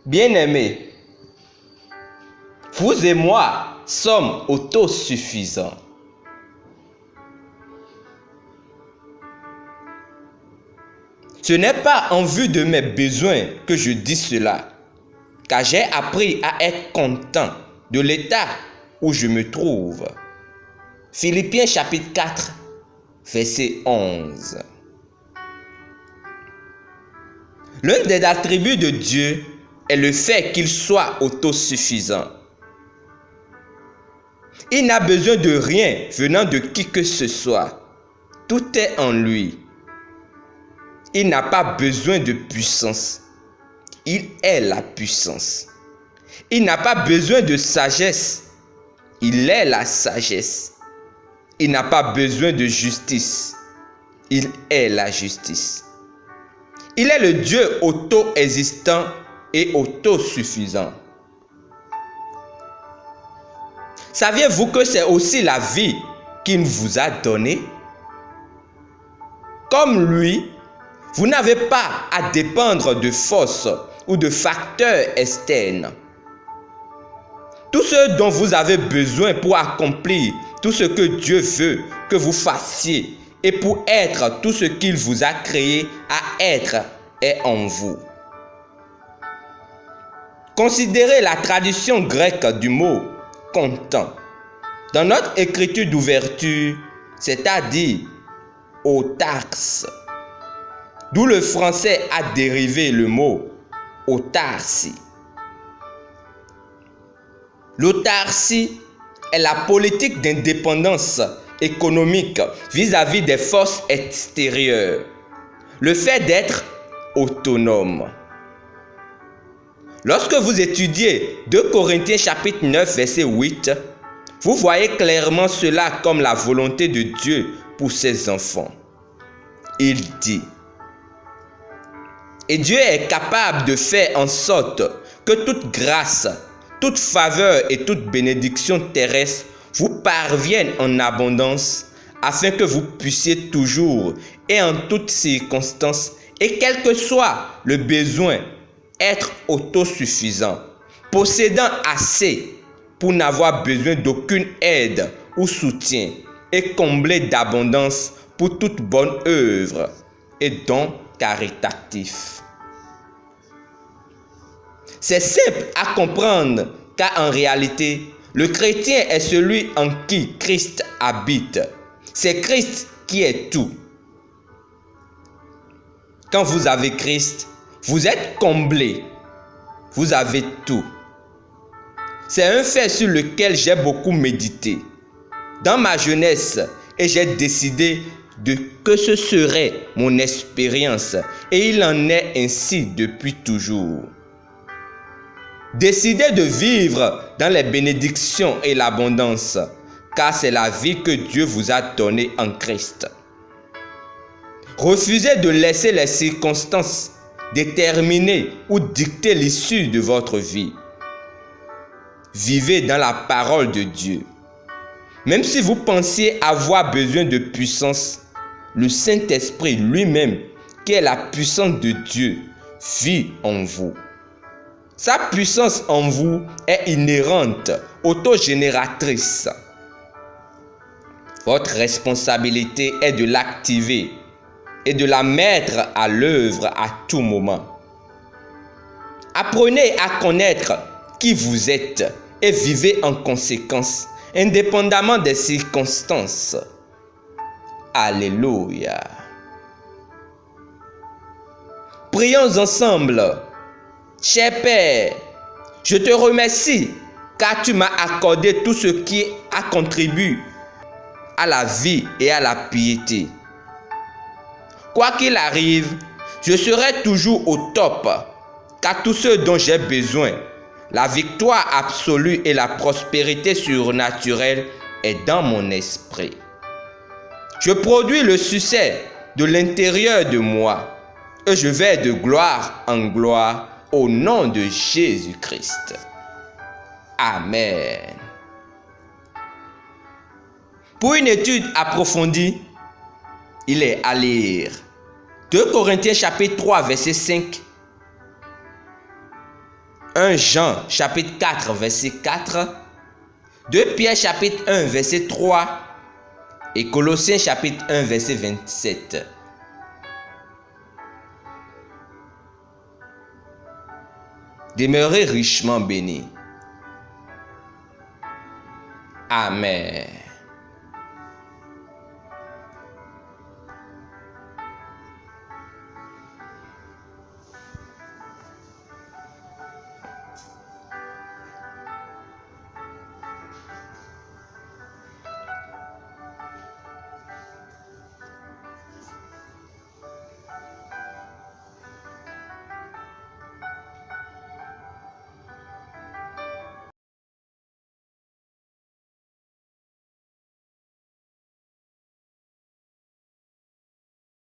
Bien-aimés, vous et moi sommes autosuffisants. Ce n'est pas en vue de mes besoins que je dis cela, car j'ai appris à être content de l'état où je me trouve. Philippiens chapitre 4, verset 11. L'un des attributs de Dieu est le fait qu'il soit autosuffisant. Il n'a besoin de rien venant de qui que ce soit. Tout est en lui. Il n'a pas besoin de puissance. Il est la puissance. Il n'a pas besoin de sagesse. Il est la sagesse. Il n'a pas besoin de justice. Il est la justice. Il est le Dieu auto-existant et autosuffisant. Saviez-vous que c'est aussi la vie qu'il vous a donnée? Comme lui, vous n'avez pas à dépendre de forces ou de facteurs externes. Tout ce dont vous avez besoin pour accomplir tout ce que Dieu veut que vous fassiez et pour être tout ce qu'il vous a créé à être est en vous. Considérez la tradition grecque du mot « content ». Dans notre écriture d'ouverture, c'est-à-dire « autarxe », d'où le français a dérivé le mot « autarcie ». L'autarcie est la politique d'indépendance économique vis-à-vis des forces extérieures, le fait d'être autonome. Lorsque vous étudiez 2 Corinthiens chapitre 9 verset 8, vous voyez clairement cela comme la volonté de Dieu pour ses enfants. Il dit: « Et Dieu est capable de faire en sorte que toute grâce, toute faveur et toute bénédiction terrestre vous parviennent en abondance, afin que vous puissiez toujours et en toutes circonstances, et quel que soit le besoin, être autosuffisant, possédant assez pour n'avoir besoin d'aucune aide ou soutien, et comblé d'abondance pour toute bonne œuvre et don caritatif. » C'est simple à comprendre, car en réalité, le chrétien est celui en qui Christ habite. C'est Christ qui est tout. Quand vous avez Christ, vous êtes comblé. Vous avez tout. C'est un fait sur lequel j'ai beaucoup médité dans ma jeunesse et j'ai décidé que ce serait mon expérience, et il en est ainsi depuis toujours. Décidez de vivre dans les bénédictions et l'abondance, car c'est la vie que Dieu vous a donnée en Christ. Refusez de laisser les circonstances déterminer ou dicter l'issue de votre vie. Vivez dans la parole de Dieu. Même si vous pensiez avoir besoin de puissance, le Saint-Esprit lui-même, qui est la puissance de Dieu, vit en vous. Sa puissance en vous est inhérente, autogénératrice. Votre responsabilité est de l'activer et de la mettre à l'œuvre à tout moment. Apprenez à connaître qui vous êtes et vivez en conséquence, indépendamment des circonstances. Alléluia. Prions ensemble. Cher Père, je te remercie car tu m'as accordé tout ce qui a contribué à la vie et à la piété. Quoi qu'il arrive, je serai toujours au top, car tout ce dont j'ai besoin, la victoire absolue et la prospérité surnaturelle, est dans mon esprit. Je produis le succès de l'intérieur de moi et je vais de gloire en gloire au nom de Jésus-Christ. Amen. Pour une étude approfondie, il est à lire 2 Corinthiens chapitre 3 verset 5, 1 Jean chapitre 4 verset 4, 2 Pierre chapitre 1 verset 3 et Colossiens chapitre 1 verset 27. Demeurez richement bénis. Amen.